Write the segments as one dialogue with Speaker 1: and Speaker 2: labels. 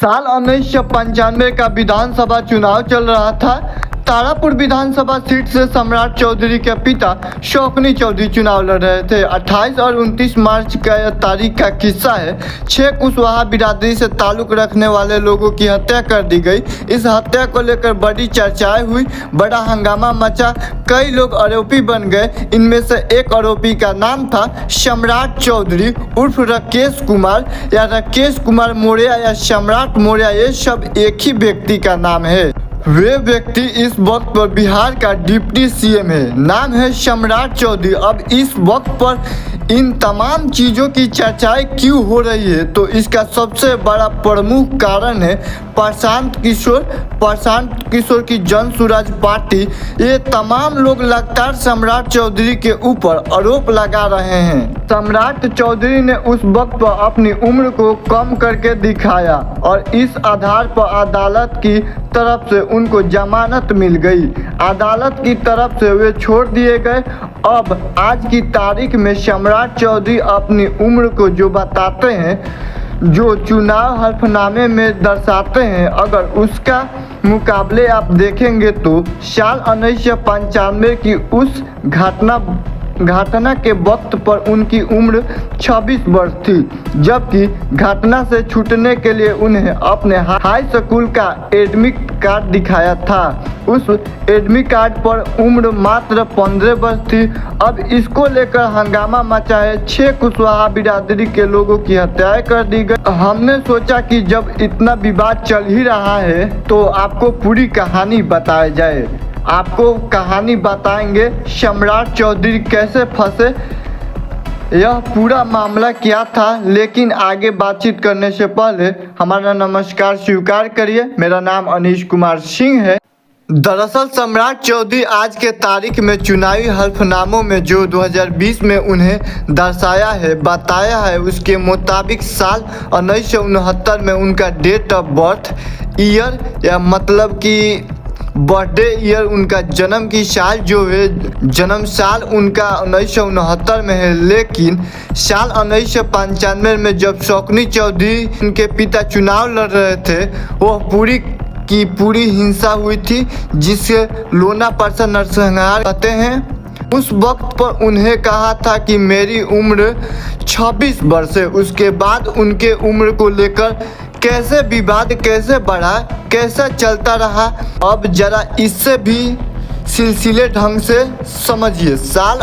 Speaker 1: साल 1995 का विधानसभा चुनाव चल रहा था। तारापुर विधानसभा सीट से सम्राट चौधरी के पिता शौकनी चौधरी चुनाव लड़ रहे थे। 28 और 29 मार्च का यह तारीख का किस्सा है। 6 कुशवाहा बिरादरी से ताल्लुक रखने वाले लोगों की हत्या कर दी गई। इस हत्या को लेकर बड़ी चर्चाएं हुई, बड़ा हंगामा मचा, कई लोग आरोपी बन गए। इनमें से एक आरोपी का नाम था सम्राट चौधरी उर्फ राकेश कुमार या राकेश कुमार मौर्य या सम्राट मौर्य। ये सब एक ही व्यक्ति का नाम है। वे व्यक्ति इस वक्त पर बिहार का डिप्टी सीएम है। नाम है सम्राट चौधरी। अब इस वक्त पर इन तमाम चीज़ों की चर्चाएं क्यों हो रही है, तो इसका सबसे बड़ा प्रमुख कारण है प्रशांत किशोर की जन स्वराज पार्टी। ये तमाम लोग लगातार सम्राट चौधरी के ऊपर आरोप लगा रहे हैं। सम्राट चौधरी ने उस वक्त पर अपनी उम्र को कम करके दिखाया और इस आधार पर अदालत की तरफ से उनको जमानत मिल गई। अदालत की तरफ से वे छोड़ दिए गए। अब आज की तारीख में सम्राट चौधरी अपनी उम्र को जो बताते हैं, जो चुनाव हल्फनामे में दर्शाते हैं, अगर उसका मुकाबले आप देखेंगे तो साल 1995 की उस घटना के वक्त पर उनकी उम्र 26 वर्ष थी, जबकि घटना से छूटने के लिए उन्हें अपने हाई स्कूल का एडमिट कार्ड दिखाया था। उस एडमिट कार्ड पर उम्र मात्र 15 वर्ष थी। अब इसको लेकर हंगामा मचा है। 6 कुशवाहा बिरादरी के लोगों की हत्याएं कर दी गई। हमने सोचा कि जब इतना विवाद चल ही रहा है तो आपको पूरी कहानी बताई जाए। आपको कहानी बताएंगे सम्राट चौधरी कैसे फंसे, यह पूरा मामला क्या था। लेकिन आगे बातचीत करने से पहले हमारा नमस्कार स्वीकार करिए। मेरा नाम अनीश कुमार सिंह है। दरअसल सम्राट चौधरी आज के तारीख में चुनावी हल्फनामों में जो 2020 में उन्हें दर्शाया है, बताया है, उसके मुताबिक साल 1969 में उनका डेट ऑफ बर्थ ईयर या मतलब कि बर्थडे ईयर, उनका जन्म की साल जो है, जन्म साल उनका 1969 में है। लेकिन साल 1995 में जब शौकनी चौधरी उनके पिता चुनाव लड़ रहे थे, वह पूरी की पूरी हिंसा हुई थी, जिसे लोना परसा नरसंहार कहते हैं। उस वक्त पर उन्हें कहा था कि मेरी उम्र 26 वर्ष है। उसके बाद उनके उम्र को लेकर कैसे विवाद कैसे बढ़ा, कैसा चलता रहा, अब जरा इससे भी सिलसिले ढंग से समझिए। साल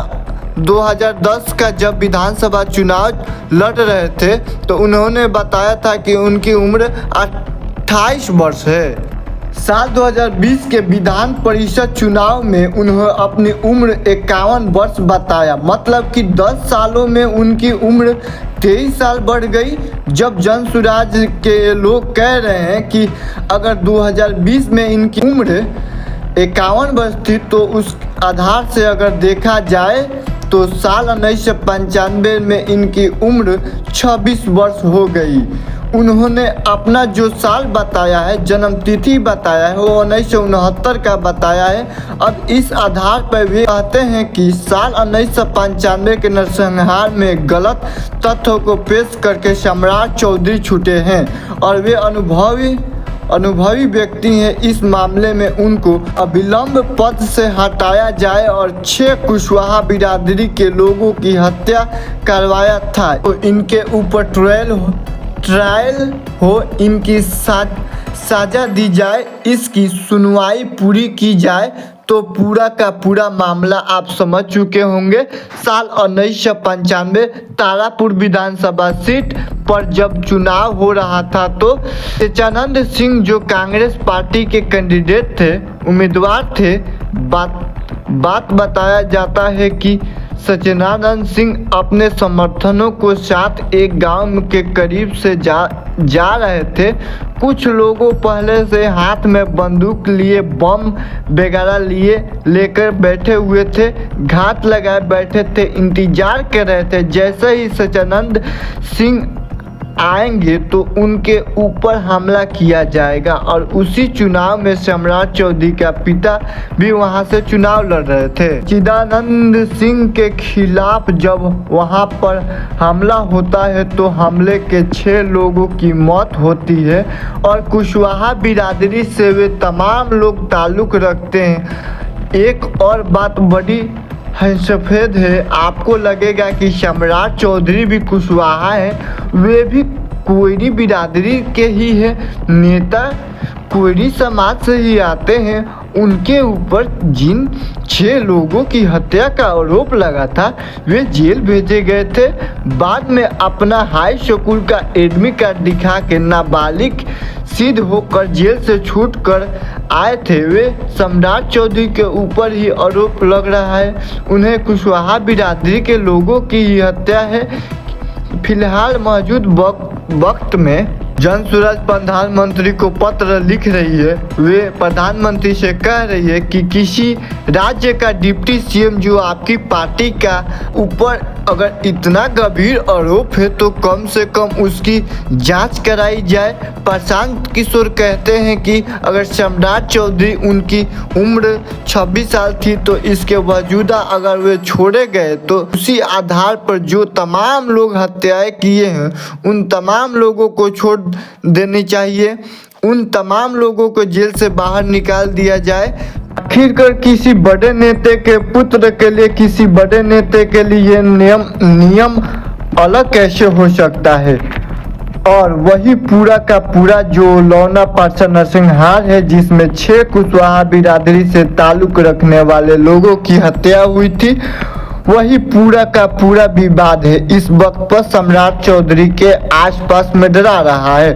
Speaker 1: 2010 का जब विधानसभा चुनाव लड़ रहे थे तो उन्होंने बताया था कि उनकी उम्र 28 वर्ष है। साल 2020 के विधान परिषद चुनाव में उन्होंने अपनी उम्र 51 वर्ष बताया, मतलब कि 10 सालों में उनकी उम्र 23 साल बढ़ गई। जब जन स्वराज के लोग कह रहे हैं कि अगर 2020 में इनकी उम्र 51 वर्ष थी, तो उस आधार से अगर देखा जाए तो साल 1995 में इनकी उम्र 26 वर्ष हो गई। उन्होंने अपना जो साल बताया है, जन्म तिथि बताया है, वो 1969 का बताया है। अब इस आधार पर वे कहते हैं कि साल 1995 के नरसंहार में गलत तथ्यों को पेश करके सम्राट चौधरी छूटे हैं और वे अनुभवी व्यक्ति हैं। इस मामले में उनको अविलंब पद से हटाया जाए और 6 कुशवाहा बिरादरी के लोगों की हत्या करवाया था, तो इनके ऊपर ट्रायल हो, इनकी सजा दी जाए, इसकी सुनवाई पूरी की जाए, तो पूरा का पूरा मामला आप समझ चुके होंगे। साल 1995 तारापुर विधानसभा सीट पर जब चुनाव हो रहा था तो सच्चिदानंद सिंह जो कांग्रेस पार्टी के कैंडिडेट थे, उम्मीदवार थे, बात बताया जाता है कि सच्चिदानंद सिंह अपने समर्थनों को साथ एक गांव के करीब से जा रहे थे। कुछ लोगों पहले से हाथ में बंदूक लिए, बम वगैरह लेकर बैठे हुए थे, घात लगाए बैठे थे, इंतजार कर रहे थे। जैसे ही सच्चिदानंद सिंह आएंगे तो उनके ऊपर हमला किया जाएगा। और उसी चुनाव में सम्राट चौधरी का पिता भी वहां से चुनाव लड़ रहे थे। चिदानंद सिंह के खिलाफ जब वहां पर हमला होता है तो हमले के 6 लोगों की मौत होती है और कुशवाहा बिरादरी से वे तमाम लोग ताल्लुक़ रखते हैं। एक और बात बड़ी सफेद है, आपको लगेगा कि सम्राट चौधरी भी कुशवाहा है, वे भी कोयरी बिरादरी के ही है, नेता कोयरी समाज से ही आते हैं। उनके ऊपर जिन 6 लोगों की हत्या का आरोप लगा था वे जेल भेजे गए थे। बाद में अपना हाई स्कूल का एडमिट कार्ड दिखा के नाबालिग सिद्ध होकर जेल से छूट कर आए थे। वे सम्राट चौधरी के ऊपर ही आरोप लग रहा है, उन्हें कुशवाहा बिरादरी के लोगों की ही हत्या है। फिलहाल मौजूद वक्त में जनसुराज प्रधानमंत्री को पत्र लिख रही है। वे प्रधानमंत्री से कह रही है कि किसी राज्य का डिप्टी सीएम जो आपकी पार्टी का ऊपर अगर इतना गंभीर आरोप है तो कम से कम उसकी जांच कराई जाए। प्रशांत किशोर कहते हैं कि अगर सम्राट चौधरी उनकी उम्र 26 साल थी तो इसके वजूदा अगर वे छोड़े गए तो उसी आधार पर जो तमाम लोग हत्याएं किए हैं उन तमाम लोगों को छोड़ देनी चाहिए, उन तमाम लोगों को जेल से बाहर निकाल दिया जाए। आखिरकार किसी बड़े नेता के पुत्र के लिए, किसी बड़े नेता के लिए नियम अलग कैसे हो सकता है। और वही पूरा का पूरा जो लौना पार्षद नरसिंहार है जिसमें 6 कुशवाहा बिरादरी से ताल्लुक रखने वाले लोगों की हत्या हुई थी, वही पूरा का पूरा विवाद है इस वक्त पर सम्राट चौधरी के आसपास मंडरा रहा है।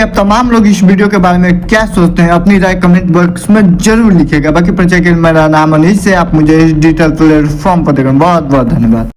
Speaker 1: अब तमाम लोग इस वीडियो के बारे में क्या सोचते हैं अपनी राय कमेंट बॉक्स में जरूर लिखिएगा। बाकी परिचय के लिए मेरा नाम अनिश है, आप मुझे इस डिजिटल प्लेटफॉर्म पर देखें। बहुत बहुत धन्यवाद।